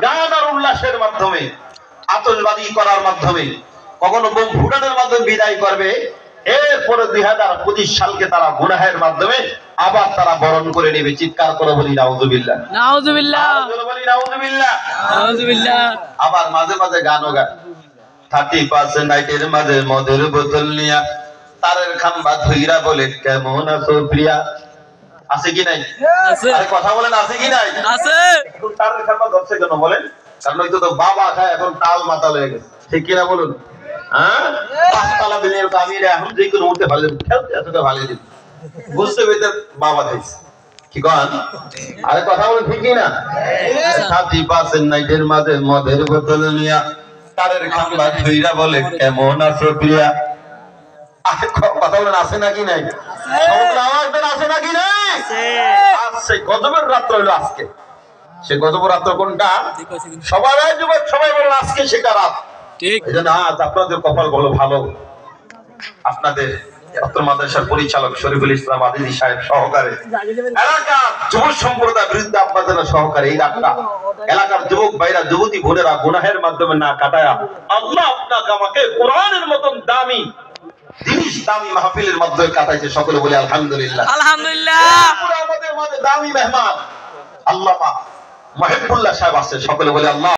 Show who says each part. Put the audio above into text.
Speaker 1: গান আর উল্লাসের মাধ্যমে, আতশবাজি করার মাধ্যমে, কখনো বোম ফুটানোর মাধ্যমে বিদায় করবে। এরপরে 2025 সালকে তারা গুনাহের মাধ্যমে আবার তারা বরণ করে নেবে। চিৎকার করে বলি নাউযুবিল্লাহ,
Speaker 2: নাউযুবিল্লাহ,
Speaker 1: বলি নাউযুবিল্লাহ,
Speaker 2: নাউযুবিল্লাহ।
Speaker 1: আবার মাঝে মাঝে গানও গায়। 30% নাইটের মাঝে মদের বোতল নিয়া তারের খাম্বা ধইরা বলে কেমন আছো প্রিয়া। আছে কি নাই?
Speaker 2: আছে।
Speaker 1: আরে কথা বলেন, আছে কি নাই?
Speaker 2: আছে।
Speaker 1: এখন তারের খাম্বা ধরছে কেন বলেন? কারণ ওই তো বাবা খায় এখন তাল মাতাল হয়ে গেছে। ঠিক কিনা বলুন? হ্যাঁ, পাঁচতলা বিল্ডিং এর আমির এখন যে কোনো উঠতে পারলে খেলতে এতটা ভালো দিন বুঝতে পেতে বাবা খাইছে। কি কন? আরে কথা বলেন, ঠিক না? 30% নাইটের মাঝে মদের বোতল নিয়া তারের খাম্বা ধইরা বলে কেমন আছো প্রিয়া। আরে কথা বলেন, আছে নাকি নাই? আছে নাকি নাই? আছে। গজবের রাত্র হলো আজকে। সে গজবের রাত্র কোনটা? সবাই যুবক সবাই বলেন আজকে সেটা রাত।
Speaker 2: ঠিক।
Speaker 1: এই জন্য আজ আপনাদের কপাল বলো ভালো, আপনাদের মাদ্রাসার পরিচালক শরীফুল ইসলাম আদিজি সাহেব সহকারে এলাকার যুব সম্প্রদায় বিরুদ্ধে আপনাদের সহকারে এই রাতটা এলাকার যুবক ভাইরা যুবতী বোনেরা গুনাহের মাধ্যমে না কাটায়া আল্লাহ আপনাকে আমাকে কোরআনের মতন দামি জিনিস দামি মাহফিলের মাধ্যমে কাটাইছে। সকলে বলে আলহামদুলিল্লাহ,
Speaker 2: আলহামদুলিল্লাহ।
Speaker 1: আমাদের মাঝে দামি মেহমান আল্লামা মহিবুল্লাহ সাহেব আছে। সকলে বলে আল্লাহ